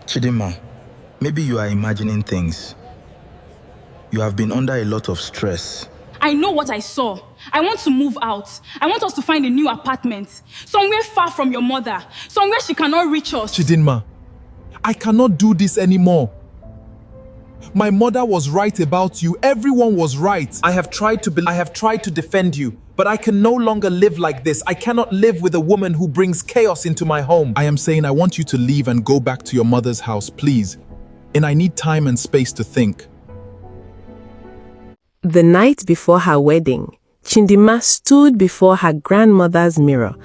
Chidima, maybe you are imagining things. You have been under a lot of stress. I know what I saw. I want to move out. I want us to find a new apartment. Somewhere far from your mother. Somewhere she cannot reach us. Chidinma, I cannot do this anymore. My mother was right about you. Everyone was right. I have tried to defend you, but I can no longer live like this. I cannot live with a woman who brings chaos into my home. I am saying I want you to leave and go back to your mother's house, please. And I need time and space to think. The night before her wedding, Chindima stood before her grandmother's mirror,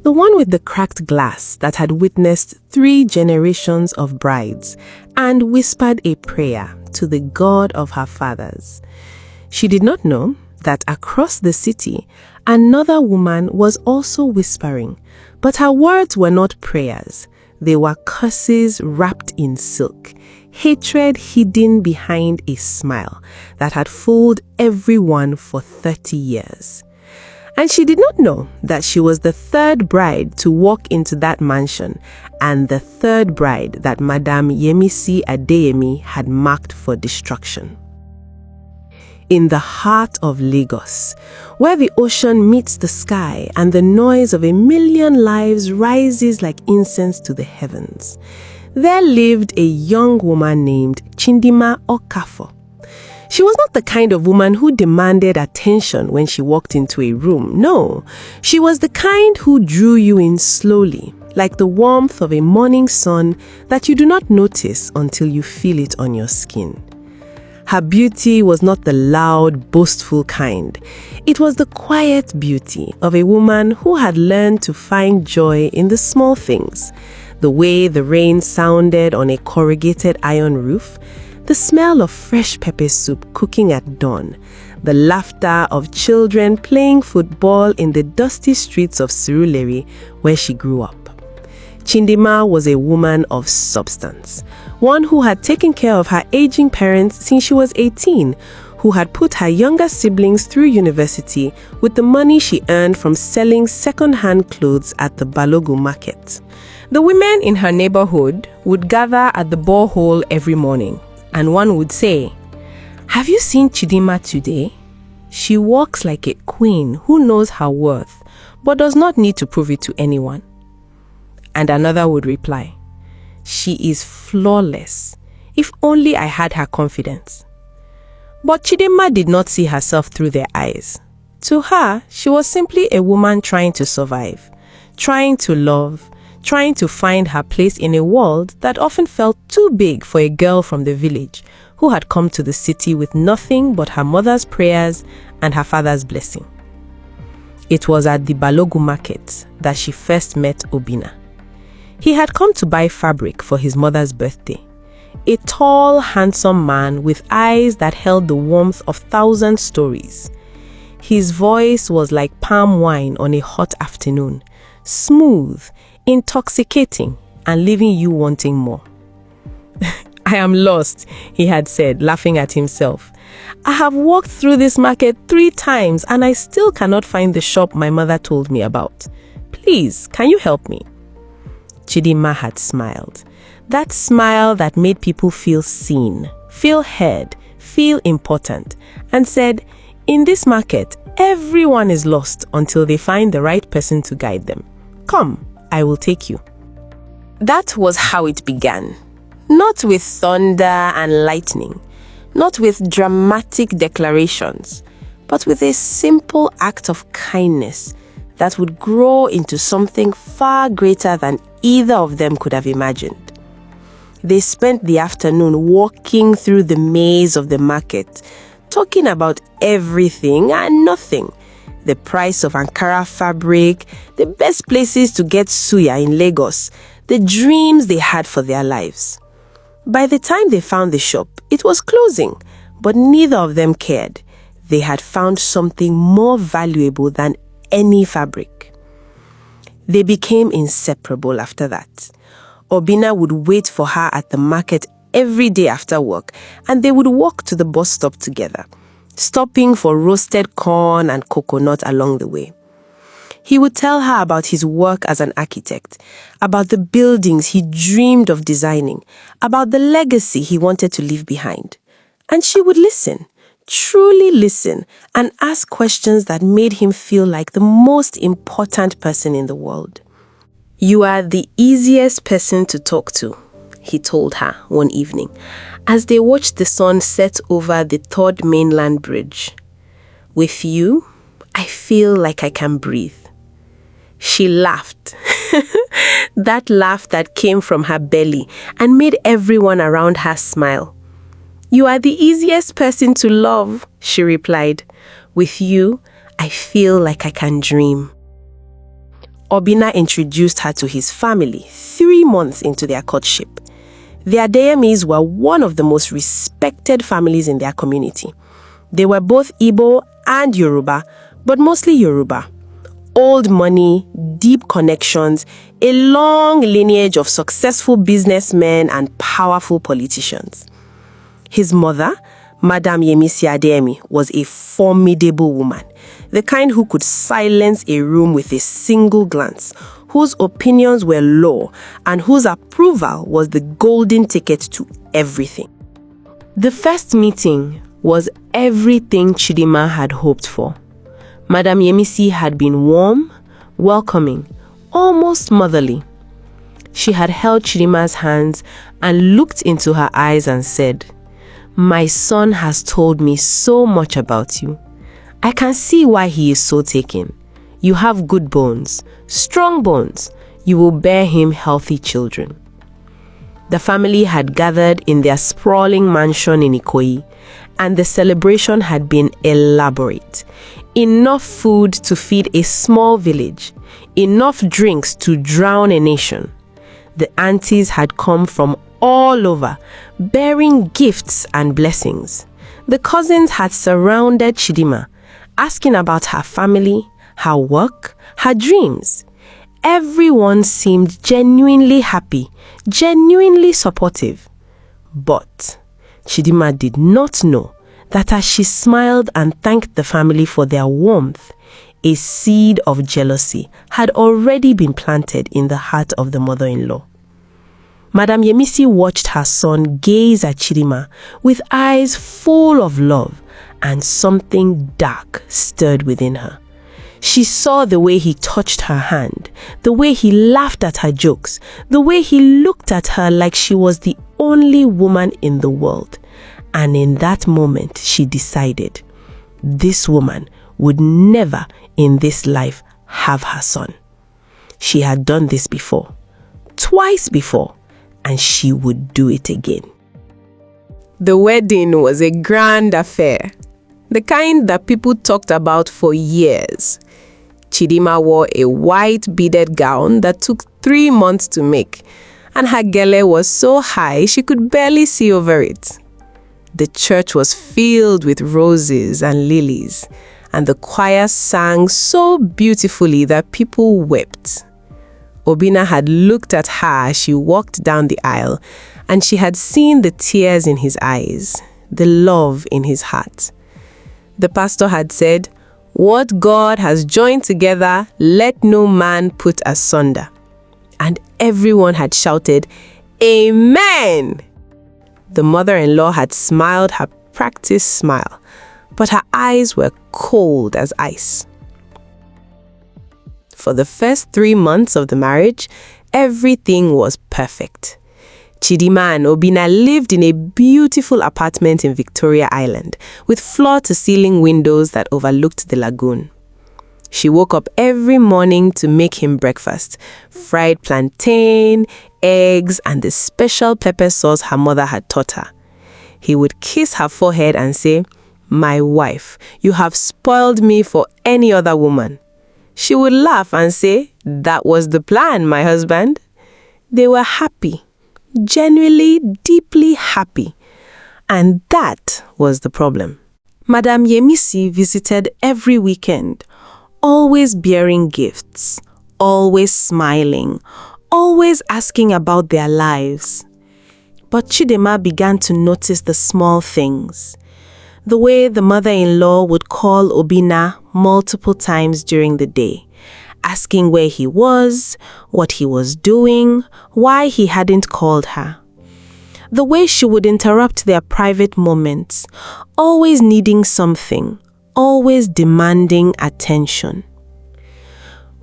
the one with the cracked glass that had witnessed 3 generations of brides, and whispered a prayer to the God of her fathers. She did not know that across the city, another woman was also whispering, but her words were not prayers. They were curses wrapped in silk, hatred hidden behind a smile that had fooled everyone for 30 years. And she did not know that she was the 3rd bride to walk into that mansion and the 3rd bride that Madame Yemisi Adeyemi had marked for destruction. In the heart of Lagos, where the ocean meets the sky and the noise of a million lives rises like incense to the heavens, there lived a young woman named Chindima Okafo. She was not the kind of woman who demanded attention when she walked into a room. No, she was the kind who drew you in slowly, like the warmth of a morning sun that you do not notice until you feel it on your skin. Her beauty was not the loud, boastful kind. It was the quiet beauty of a woman who had learned to find joy in the small things. The way the rain sounded on a corrugated iron roof, the smell of fresh pepper soup cooking at dawn, the laughter of children playing football in the dusty streets of Surulere where she grew up. Chindima was a woman of substance, one who had taken care of her aging parents since she was 18, who had put her younger siblings through university with the money she earned from selling second-hand clothes at the Balogun market. The women in her neighborhood would gather at the borehole every morning, and one would say, "Have you seen Chidima today? She walks like a queen who knows her worth, but does not need to prove it to anyone." And another would reply, "She is flawless. If only I had her confidence." But Chidima did not see herself through their eyes. To her, she was simply a woman trying to survive, trying to love, trying to find her place in a world that often felt too big for a girl from the village who had come to the city with nothing but her mother's prayers and her father's blessing. It was at the Balogun market that she first met Obina. He had come to buy fabric for his mother's birthday. A tall, handsome man with eyes that held the warmth of 1,000 stories. His voice was like palm wine on a hot afternoon, smooth, intoxicating, and leaving you wanting more. "I am lost," he had said, laughing at himself. "I have walked through this market 3 times and I still cannot find the shop my mother told me about. Please, can you help me?" Chidima had smiled. That smile that made people feel seen, feel heard, feel important, and said, "In this market, everyone is lost until they find the right person to guide them. Come, I will take you." That was how it began. Not with thunder and lightning, not with dramatic declarations, but with a simple act of kindness that would grow into something far greater than either of them could have imagined. They spent the afternoon walking through the maze of the market, talking about everything and nothing. The price of Ankara fabric, the best places to get suya in Lagos, the dreams they had for their lives. By the time they found the shop, it was closing, but neither of them cared. They had found something more valuable than any fabric. They became inseparable after that. Obina would wait for her at the market every day after work, and they would walk to the bus stop together, stopping for roasted corn and coconut along the way. He would tell her about his work as an architect, about the buildings he dreamed of designing, about the legacy he wanted to leave behind. And she would listen, truly listen, and ask questions that made him feel like the most important person in the world. "You are the easiest person to talk to," he told her one evening, as they watched the sun set over the third mainland bridge. "With you, I feel like I can breathe." She laughed. That laugh that came from her belly and made everyone around her smile. "You are the easiest person to love," she replied. "With you, I feel like I can dream." Obinna introduced her to his family 3 months into their courtship. The Adeyemis were one of the most respected families in their community. They were both Igbo and Yoruba, but mostly Yoruba. Old money, deep connections, a long lineage of successful businessmen and powerful politicians. His mother, Madam Yemisi Adeyemi, was a formidable woman, the kind who could silence a room with a single glance, whose opinions were law, and whose approval was the golden ticket to everything. The first meeting was everything Chidima had hoped for. Madam Yemisi had been warm, welcoming, almost motherly. She had held Chidima's hands and looked into her eyes and said, "My son has told me so much about you. I can see why he is so taken. You have good bones, strong bones. You will bear him healthy children." The family had gathered in their sprawling mansion in Ikoyi, and the celebration had been elaborate. Enough food to feed a small village, enough drinks to drown a nation. The aunties had come from all over, bearing gifts and blessings. The cousins had surrounded Chidima, asking about her family, her work, her dreams. Everyone seemed genuinely happy, genuinely supportive. But Chidima did not know that as she smiled and thanked the family for their warmth, a seed of jealousy had already been planted in the heart of the mother-in-law. Madam Yemisi watched her son gaze at Chidima with eyes full of love, and something dark stirred within her. She saw the way he touched her hand, the way he laughed at her jokes, the way he looked at her like she was the only woman in the world. And in that moment, she decided this woman would never in this life have her son. She had done this before, twice before, and she would do it again. The wedding was a grand affair, the kind that people talked about for years. Chidima wore a white beaded gown that took 3 months to make, and her gele was so high she could barely see over it. The church was filled with roses and lilies, and the choir sang so beautifully that people wept. Obinna had looked at her as she walked down the aisle, and she had seen the tears in his eyes, the love in his heart. The pastor had said, "What God has joined together, let no man put asunder." And everyone had shouted, "Amen!" The mother-in-law had smiled her practiced smile, but her eyes were cold as ice. For the first 3 months of the marriage, everything was perfect. Chidima and Obinna lived in a beautiful apartment in Victoria Island, with floor-to-ceiling windows that overlooked the lagoon. She woke up every morning to make him breakfast, fried plantain, eggs, and the special pepper sauce her mother had taught her. He would kiss her forehead and say, "My wife, you have spoiled me for any other woman." She would laugh and say, "That was the plan, my husband." They were happy, genuinely, deeply happy. And that was the problem. Madam Yemisi visited every weekend, always bearing gifts, always smiling, always asking about their lives. But Chidima began to notice the small things. The way the mother-in-law would call Obinna multiple times during the day, asking where he was, what he was doing, why he hadn't called her. The way she would interrupt their private moments, always needing something, always demanding attention.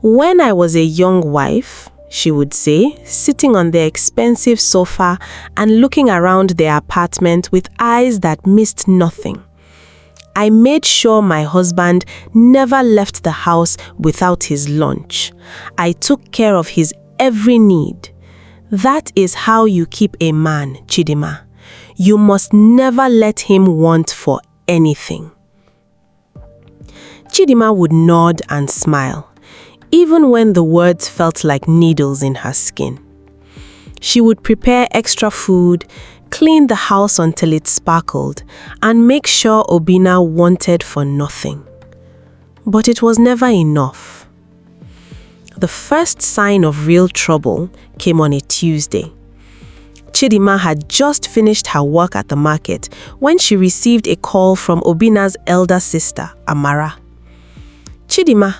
When I was a young wife, she would say, sitting on the expensive sofa and looking around their apartment with eyes that missed nothing, I made sure my husband never left the house without his lunch. I took care of his every need. That is how you keep a man, Chidima. You must never let him want for anything. Chidima would nod and smile, even when the words felt like needles in her skin. She would prepare extra food, clean the house until it sparkled, and make sure Obinna wanted for nothing. But it was never enough. The first sign of real trouble came on a Tuesday. Chidima had just finished her work at the market when she received a call from Obinna's elder sister, Amara. "Chidima,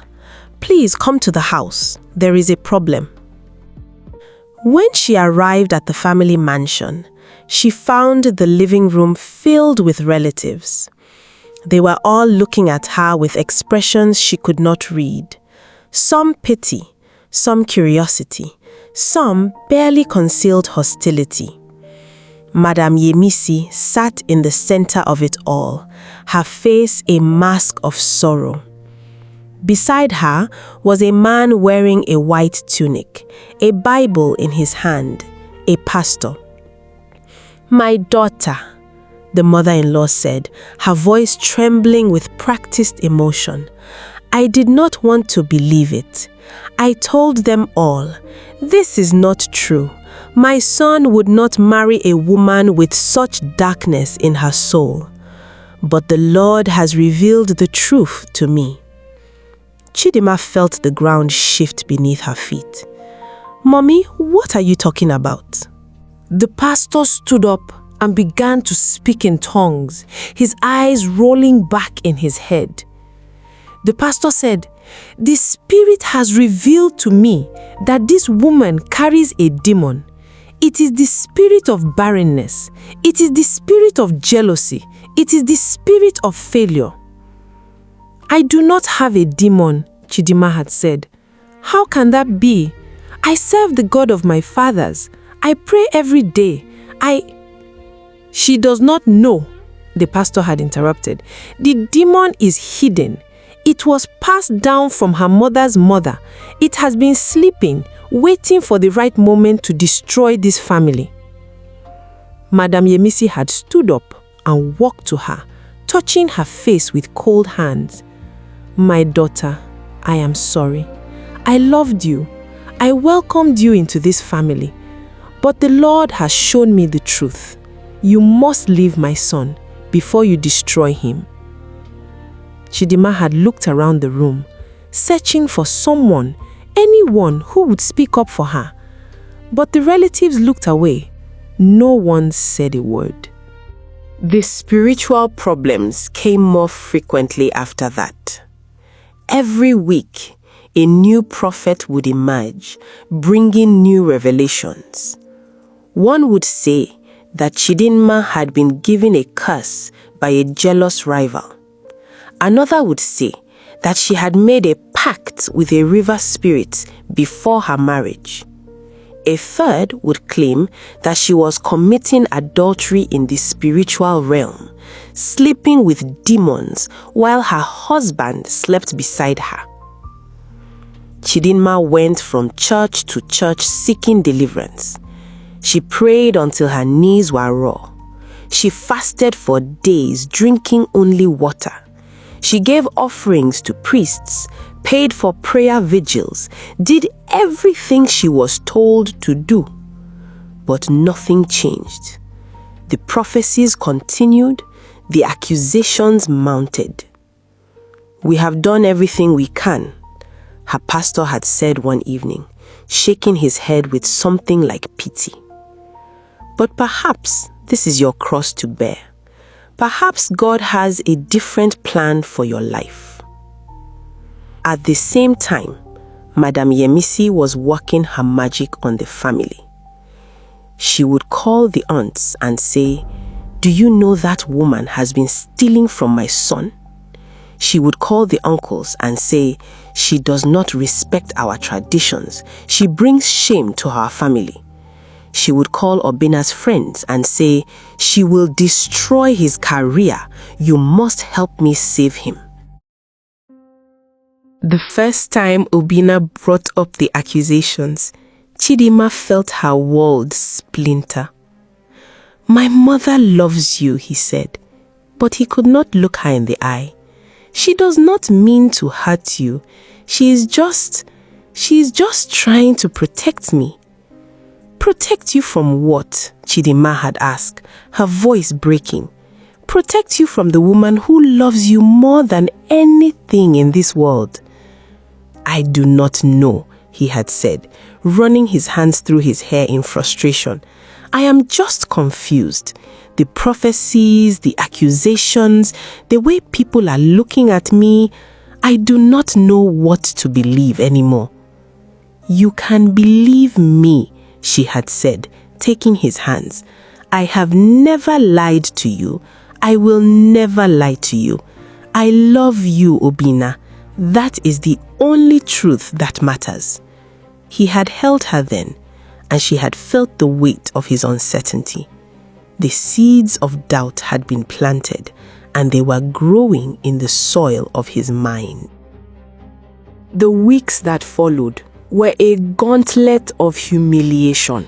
please come to the house. There is a problem." When she arrived at the family mansion, she found the living room filled with relatives. They were all looking at her with expressions she could not read. Some pity, some curiosity, some barely concealed hostility. Madame Yemisi sat in the center of it all, her face a mask of sorrow. Beside her was a man wearing a white tunic, a Bible in his hand, a pastor. "My daughter," the mother-in-law said, her voice trembling with practiced emotion. "I did not want to believe it. I told them all, this is not true. My son would not marry a woman with such darkness in her soul. But the Lord has revealed the truth to me." Chidima felt the ground shift beneath her feet. "Mommy, what are you talking about?" The pastor stood up and began to speak in tongues, his eyes rolling back in his head. The pastor said, "The Spirit has revealed to me that this woman carries a demon. It is the spirit of barrenness. It is the spirit of jealousy. It is the spirit of failure." "I do not have a demon," Chidima had said. "How can that be? I serve the God of my fathers. I pray every day. She does not know," the pastor had interrupted. "The demon is hidden. It was passed down from her mother's mother. It has been sleeping, waiting for the right moment to destroy this family." Madame Yemisi had stood up and walked to her, touching her face with cold hands. "My daughter, I am sorry. I loved you. I welcomed you into this family. But the Lord has shown me the truth. You must leave my son before you destroy him." Chidima had looked around the room, searching for someone, anyone who would speak up for her. But the relatives looked away. No one said a word. The spiritual problems came more frequently after that. Every week, a new prophet would emerge, bringing new revelations. One would say that Chidinma had been given a curse by a jealous rival. Another would say that she had made a pact with a river spirit before her marriage. A third would claim that she was committing adultery in the spiritual realm, sleeping with demons while her husband slept beside her. Chidinma went from church to church seeking deliverance. She prayed until her knees were raw. She fasted for days, drinking only water. She gave offerings to priests, paid for prayer vigils, did everything she was told to do. But nothing changed. The prophecies continued, the accusations mounted. "We have done everything we can," her pastor had said one evening, shaking his head with something like pity. "But perhaps this is your cross to bear. Perhaps God has a different plan for your life." At the same time, Madam Yemisi was working her magic on the family. She would call the aunts and say, "Do you know that woman has been stealing from my son?" She would call the uncles and say, "She does not respect our traditions. She brings shame to our family." She would call Obina's friends and say, "She will destroy his career. You must help me save him." The first time Obina brought up the accusations, Chidima felt her world splinter. "My mother loves you," he said, but he could not look her in the eye. "She does not mean to hurt you. She is just trying to protect me." "Protect you from what?" Chidima had asked, her voice breaking. "Protect you from the woman who loves you more than anything in this world." "I do not know," he had said, running his hands through his hair in frustration. "I am just confused. The prophecies, the accusations, the way people are looking at me, I do not know what to believe anymore." "You can believe me," she had said, taking his hands. "I have never lied to you. I will never lie to you. I love you, Obina. That is the only truth that matters." He had held her then, and she had felt the weight of his uncertainty. The seeds of doubt had been planted, and they were growing in the soil of his mind. The weeks that followed were a gauntlet of humiliation.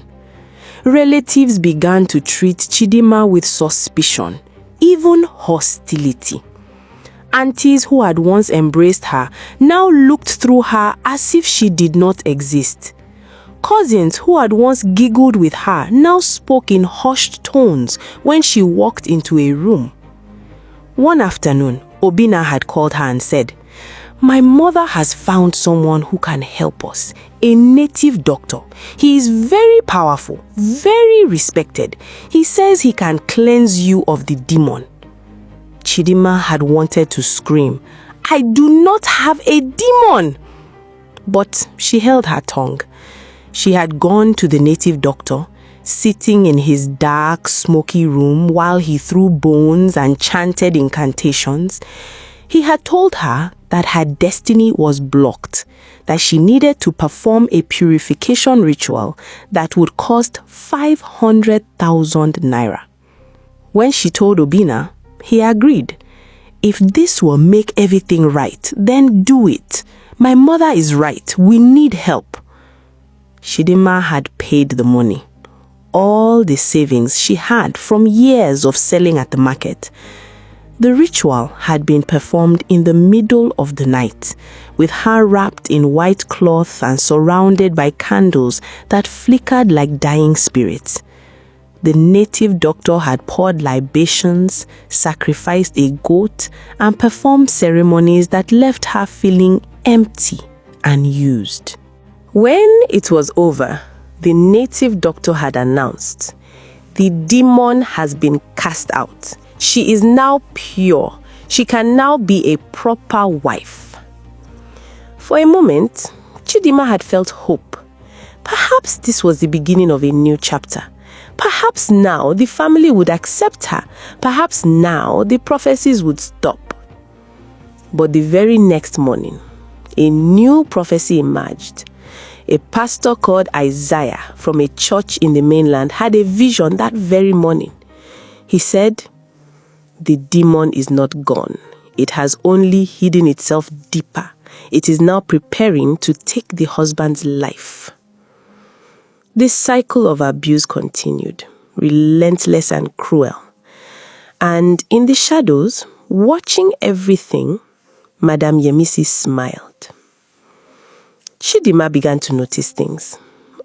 Relatives began to treat Chidima with suspicion, even hostility. Aunties who had once embraced her now looked through her as if she did not exist. Cousins who had once giggled with her now spoke in hushed tones when she walked into a room. One afternoon, Obina had called her and said, "My mother has found someone who can help us, a native doctor. He is very powerful, very respected. He says he can cleanse you of the demon." Chidima had wanted to scream, "I do not have a demon!" But she held her tongue. She had gone to the native doctor, sitting in his dark, smoky room while he threw bones and chanted incantations. He had told her that her destiny was blocked, that she needed to perform a purification ritual that would cost 500,000 naira. When she told Obina, he agreed. "If this will make everything right, then do it. My mother is right. We need help." Chidima had paid the money. All the savings she had from years of selling at the market. The ritual had been performed in the middle of the night, with her wrapped in white cloth and surrounded by candles that flickered like dying spirits. The native doctor had poured libations, sacrificed a goat, and performed ceremonies that left her feeling empty and used. When it was over, the native doctor had announced, "The demon has been cast out. She is now pure. She can now be a proper wife." For a moment, Chidima had felt hope. Perhaps this was the beginning of a new chapter. Perhaps now the family would accept her. Perhaps now the prophecies would stop. But the very next morning, a new prophecy emerged. A pastor called Isaiah from a church in the mainland had a vision that very morning. He said, "The demon is not gone. It has only hidden itself deeper. It is now preparing to take the husband's life." This cycle of abuse continued, relentless and cruel. And in the shadows, watching everything, Madam Yemisi smiled. Chidima began to notice things.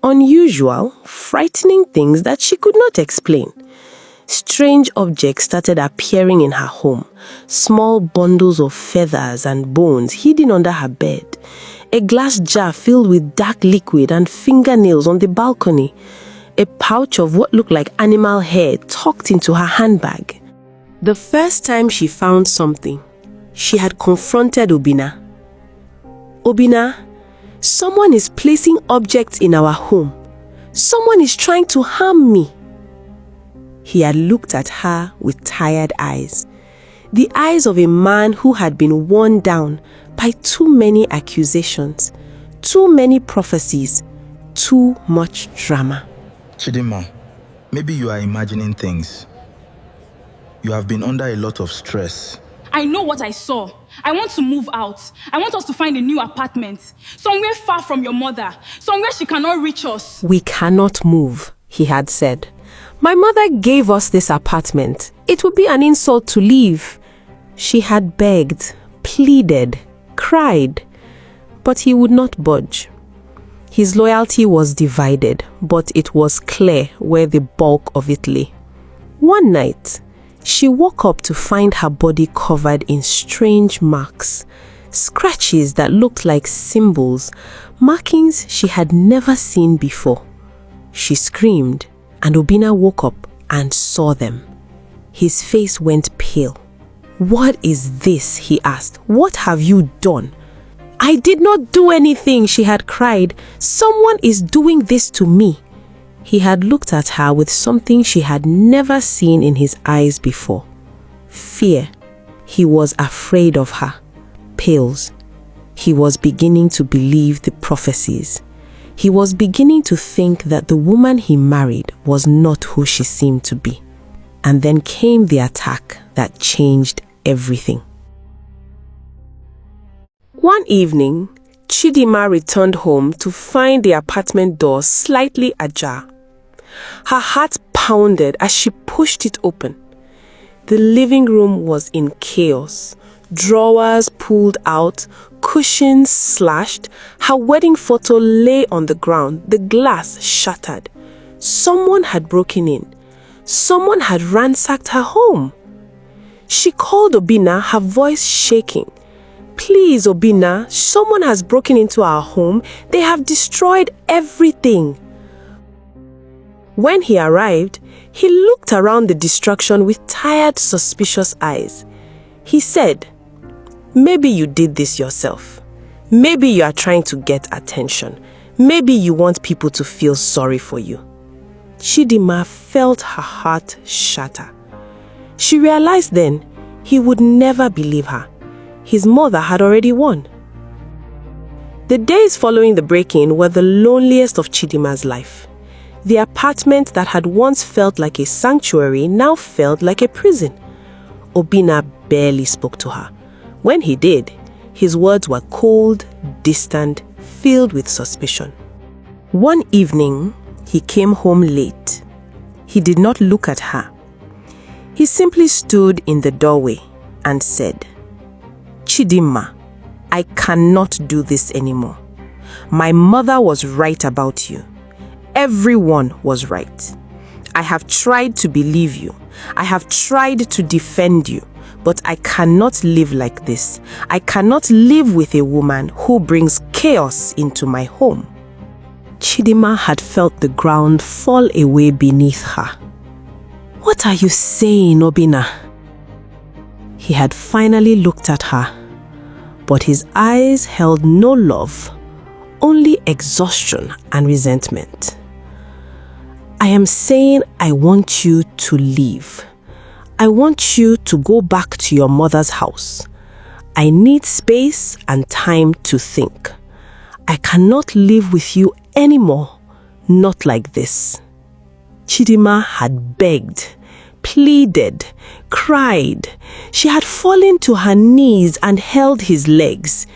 Unusual, frightening things that she could not explain. Strange objects started appearing in her home. Small bundles of feathers and bones hidden under her bed. A glass jar filled with dark liquid and fingernails on the balcony. A pouch of what looked like animal hair tucked into her handbag. The first time she found something, she had confronted Obina. "Obina, Someone is placing objects in our home. Someone is trying to harm me. He had looked at her with tired eyes. The eyes of a man who had been worn down by too many accusations, too many prophecies, too much drama. Chidima, maybe you are imagining things. You have been under a lot of stress. I know what I saw. I want to move out. I want us to find a new apartment. Somewhere far from your mother. Somewhere she cannot reach us. We cannot move, he had said. My mother gave us this apartment. It would be an insult to leave. She had begged, pleaded, cried, but he would not budge. His loyalty was divided, but it was clear where the bulk of it lay. One night, she woke up to find her body covered in strange marks, scratches that looked like symbols, markings she had never seen before. She screamed, and Obinna woke up and saw them. His face went pale. "What is this?" he asked. "What have you done?" "I did not do anything," she had cried. "Someone is doing this to me." He had looked at her with something she had never seen in his eyes before. Fear. He was afraid of her. Pills. He was beginning to believe the prophecies. He was beginning to think that the woman he married was not who she seemed to be. And then came the attack that changed everything. One evening, Chidima returned home to find the apartment door slightly ajar. Her heart pounded as she pushed it open. The living room was in chaos. Drawers pulled out, cushions slashed, her wedding photo lay on the ground, the glass shattered. Someone had broken in. Someone had ransacked her home. She called Obinna, her voice shaking. "Please, Obinna, someone has broken into our home. They have destroyed everything." When he arrived, he looked around the destruction with tired, suspicious eyes. He said, "Maybe you did this yourself. Maybe you are trying to get attention. Maybe you want people to feel sorry for you." Chidima felt her heart shatter. She realized then he would never believe her. His mother had already won. The days following the break-in were the loneliest of Chidima's life. The apartment that had once felt like a sanctuary now felt like a prison. Obinna barely spoke to her. When he did, his words were cold, distant, filled with suspicion. One evening, he came home late. He did not look at her. He simply stood in the doorway and said, "Chidima, I cannot do this anymore. My mother was right about you. Everyone was right. I have tried to believe you. I have tried to defend you, but I cannot live like this. I cannot live with a woman who brings chaos into my home." Chidima had felt the ground fall away beneath her. "What are you saying, Obinna?" He had finally looked at her, but his eyes held no love, only exhaustion and resentment. "I am saying I want you to leave. I want you to go back to your mother's house. I need space and time to think. I cannot live with you anymore, not like this." Chidima had begged, pleaded, cried. She had fallen to her knees and held his legs.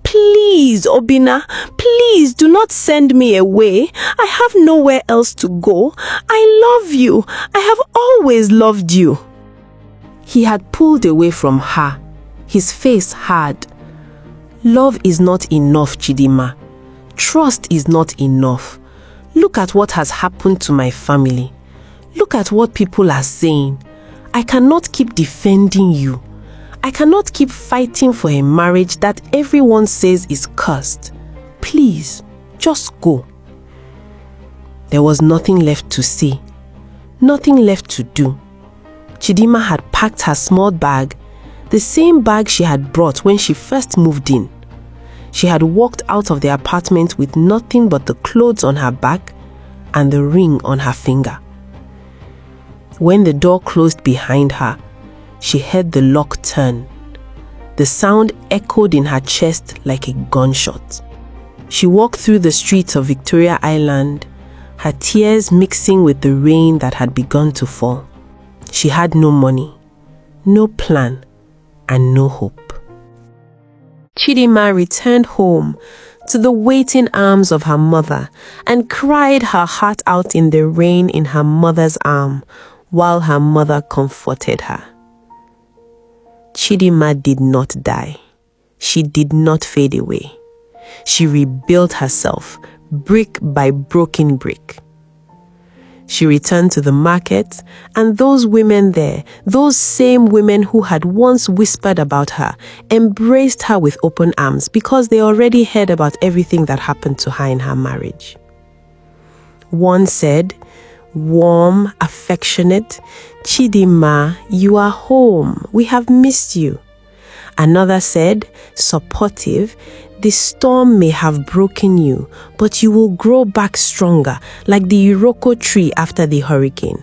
"Please, Obinna, please do not send me away. I have nowhere else to go. I love you. I have always loved you." He had pulled away from her, his face hard. "Love is not enough, Chidima. Trust is not enough. Look at what has happened to my family. Look at what people are saying. I cannot keep defending you. I cannot keep fighting for a marriage that everyone says is cursed. Please, just go." There was nothing left to say, nothing left to do. Chidima had packed her small bag, the same bag she had brought when she first moved in. She had walked out of the apartment with nothing but the clothes on her back and the ring on her finger. When the door closed behind her, she heard the lock turn. The sound echoed in her chest like a gunshot. She walked through the streets of Victoria Island, her tears mixing with the rain that had begun to fall. She had no money, no plan, and no hope. Chidima returned home to the waiting arms of her mother and cried her heart out in the rain in her mother's arm while her mother comforted her. Chidima did not die. She did not fade away. She rebuilt herself, brick by broken brick. She returned to the market, and those women there, those same women who had once whispered about her, embraced her with open arms because they already heard about everything that happened to her in her marriage. One said, warm, affectionate, "Chidima, you are home. We have missed you." Another said, supportive, "The storm may have broken you, but you will grow back stronger, like the Iroko tree after the hurricane."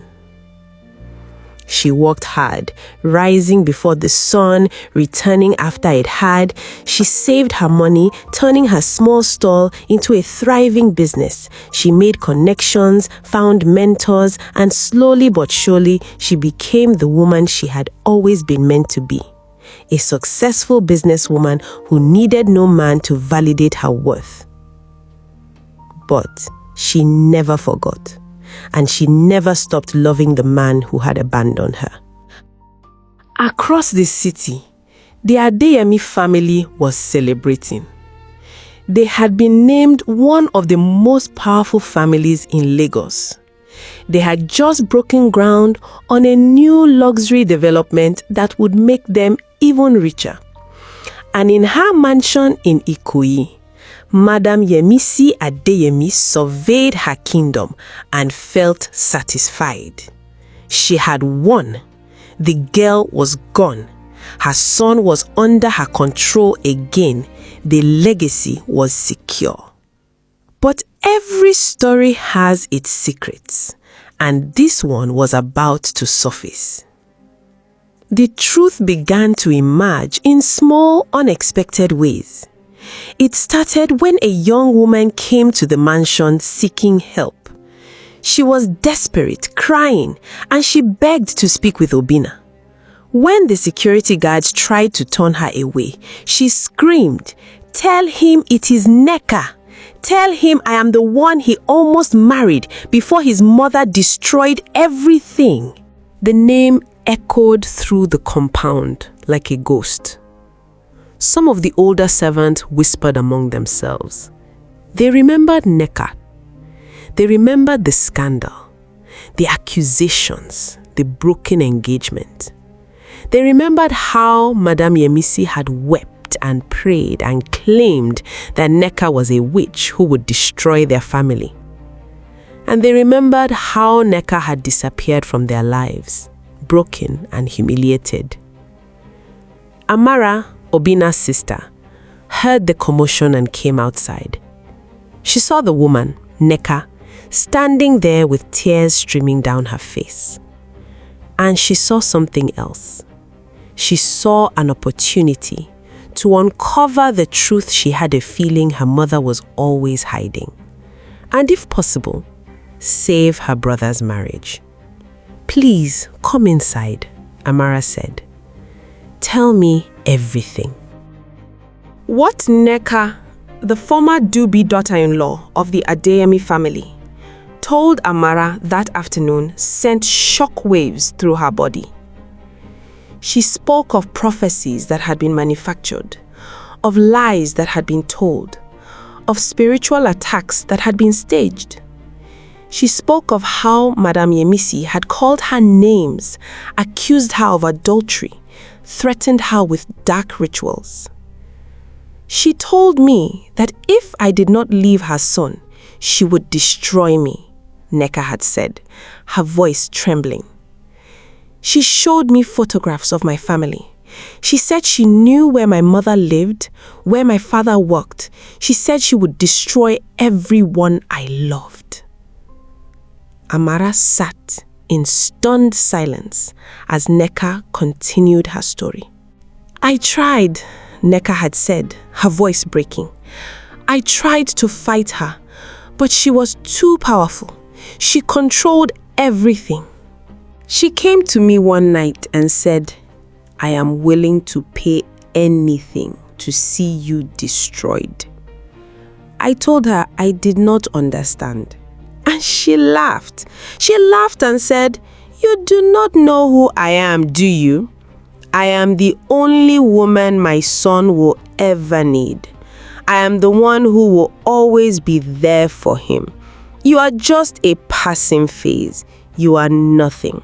She worked hard, rising before the sun, returning after it had. She saved her money, turning her small stall into a thriving business. She made connections, found mentors, and slowly but surely, she became the woman she had always been meant to be. A successful businesswoman who needed no man to validate her worth. But she never forgot, and she never stopped loving the man who had abandoned her. Across the city, the Adeyemi family was celebrating. They had been named one of the most powerful families in Lagos. They had just broken ground on a new luxury development that would make them even richer. And in her mansion in Ikoyi, Madam Yemisi Adeyemi surveyed her kingdom and felt satisfied. She had won. The girl was gone. Her son was under her control again. The legacy was secure. But every story has its secrets, and this one was about to surface. The truth began to emerge in small, unexpected ways. It started when a young woman came to the mansion seeking help. She was desperate, crying, and she begged to speak with Obinna. When the security guards tried to turn her away, she screamed, "Tell him it is Neka. Tell him I am the one he almost married before his mother destroyed everything." The name echoed through the compound like a ghost. Some of the older servants whispered among themselves. They remembered Neka. They remembered the scandal, the accusations, the broken engagement. They remembered how Madame Yemisi had wept and prayed and claimed that Neka was a witch who would destroy their family. And they remembered how Neka had disappeared from their lives, broken and humiliated. Amara, Obinna's sister, heard the commotion and came outside. She saw the woman, Neka, standing there with tears streaming down her face. And she saw something else. She saw an opportunity to uncover the truth she had a feeling her mother was always hiding. And if possible, save her brother's marriage. "Please, come inside," Amara said. "Tell me everything." What Neka, the former do-be daughter-in-law of the Adeyemi family, told Amara that afternoon sent shockwaves through her body. She spoke of prophecies that had been manufactured, of lies that had been told, of spiritual attacks that had been staged. She spoke of how Madame Yemisi had called her names, accused her of adultery, threatened her with dark rituals. She told me that if I did not leave her son, she would destroy me, Neka had said, her voice trembling. She showed me photographs of my family, She said she knew where my mother lived, where my father worked. She said she would destroy everyone I loved. Amara sat in stunned silence as Nneka continued her story. I tried, Nneka had said, her voice breaking. I tried to fight her, but she was too powerful. She controlled everything. She came to me one night and said, I am willing to pay anything to see you destroyed. I told her I did not understand. And she laughed. She laughed and said, you do not know who I am, do you? I am the only woman my son will ever need. I am the one who will always be there for him. You are just a passing phase. You are nothing.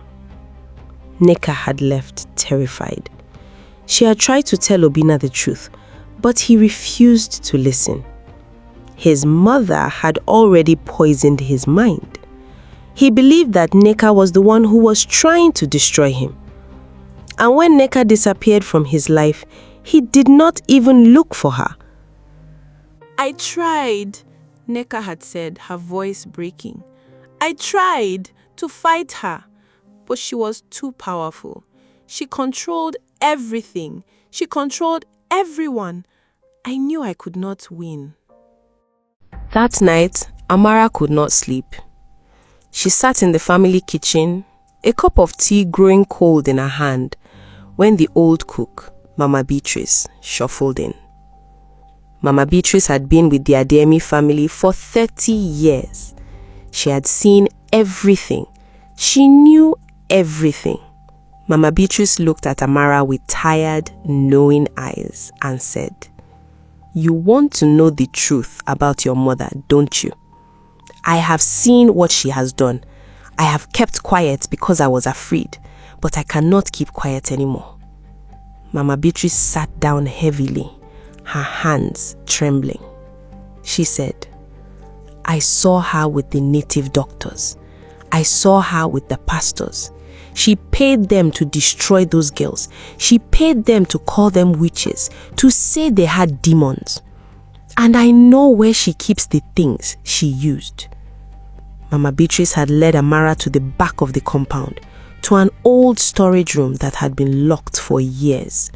Nneka had left terrified. She had tried to tell Obinna the truth, but he refused to listen. His mother had already poisoned his mind. He believed that Nneka was the one who was trying to destroy him. And when Nneka disappeared from his life, he did not even look for her. I tried, Nneka had said, her voice breaking. I tried to fight her, but she was too powerful. She controlled everything. She controlled everyone. I knew I could not win. That night, Amara could not sleep. She sat in the family kitchen, a cup of tea growing cold in her hand, when the old cook, Mama Beatrice, shuffled in. Mama Beatrice had been with the Adeyemi family for 30 years. She had seen everything. She knew everything. Mama Beatrice looked at Amara with tired, knowing eyes and said, you want to know the truth about your mother, don't you? I have seen what she has done. I have kept quiet because I was afraid, but I cannot keep quiet anymore. Mama Beatrice sat down heavily, her hands trembling. She said, I saw her with the native doctors. I saw her with the pastors. She paid them to destroy those girls. She paid them to call them witches, to say they had demons. And I know where she keeps the things she used. Mama Beatrice had led Amara to the back of the compound, to an old storage room that had been locked for years.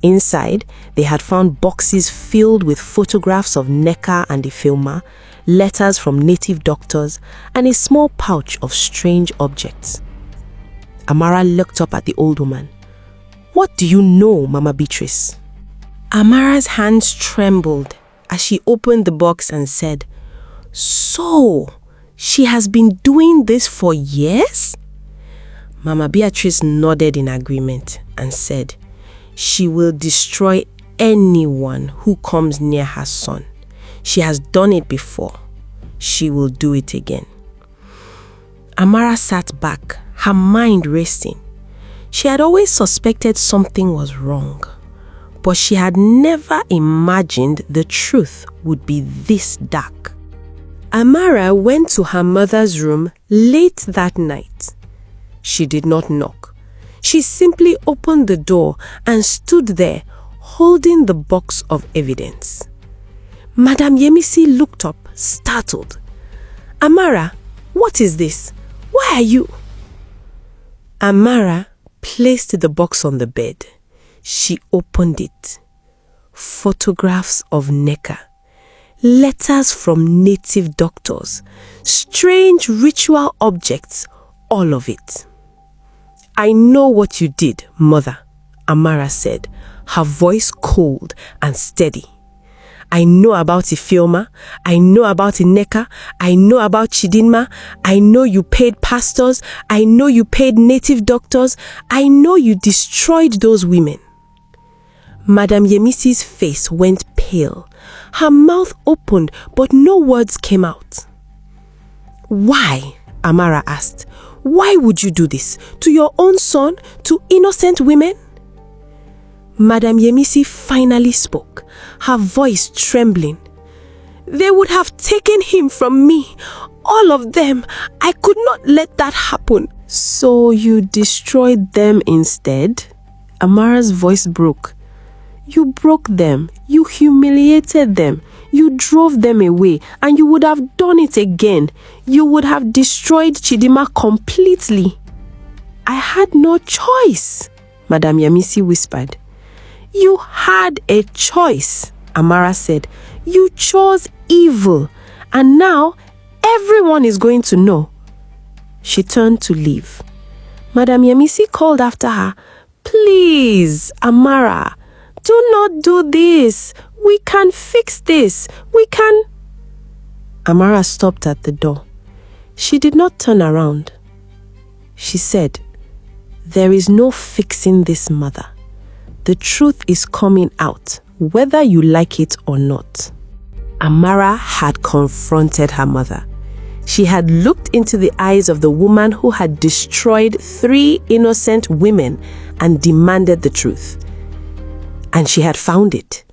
Inside, they had found boxes filled with photographs of Nneka and Ifeoma, letters from native doctors, and a small pouch of strange objects. Amara looked up at the old woman. What do you know, Mama Beatrice? Amara's hands trembled as she opened the box and said, so, she has been doing this for years? Mama Beatrice nodded in agreement and said, she will destroy anyone who comes near her son. She has done it before. She will do it again. Amara sat back, her mind racing. She had always suspected something was wrong, but she had never imagined the truth would be this dark. Amara went to her mother's room late that night. She did not knock. She simply opened the door and stood there, holding the box of evidence. Madam Yemisi looked up, startled. Amara, what is this? Why are you? Amara placed the box on the bed. She opened it. Photographs of Nneka. Letters from native doctors. Strange ritual objects. All of it. I know what you did, Mother, Amara said, her voice cold and steady. I know about Ifeoma, I know about Nneka, I know about Chidinma, I know you paid pastors, I know you paid native doctors, I know you destroyed those women. Madam Yemisi's face went pale. Her mouth opened, but no words came out. Why? Amara asked. Why would you do this? To your own son? To innocent women? Madam Yemisi finally spoke, her voice trembling. They would have taken him from me. All of them. I could not let that happen. So you destroyed them instead? Amara's voice broke. You broke them. You humiliated them. You drove them away, and you would have done it again. You would have destroyed Chidima completely. I had no choice, Madam Yamisi whispered. You had a choice, Amara said. You chose evil, and now everyone is going to know. She turned to leave. Madam Yamisi called after her. Please, Amara, do not do this. We can fix this. We can. Amara stopped at the door. She did not turn around. She said, there is no fixing this, mother. The truth is coming out, whether you like it or not. Amara had confronted her mother. She had looked into the eyes of the woman who had destroyed 3 innocent women and demanded the truth. And she had found it,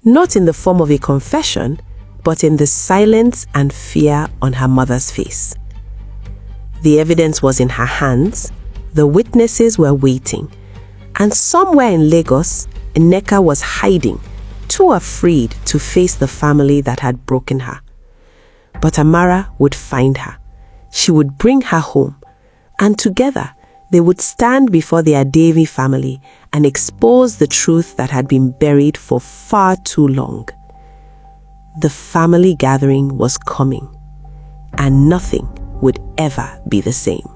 not in the form of a confession, but in the silence and fear on her mother's face. The evidence was in her hands, the witnesses were waiting, and somewhere in Lagos, Nneka was hiding, too afraid to face the family that had broken her. But Amara would find her. She would bring her home, and together they would stand before the Adevi family and expose the truth that had been buried for far too long. The family gathering was coming, and nothing would ever be the same.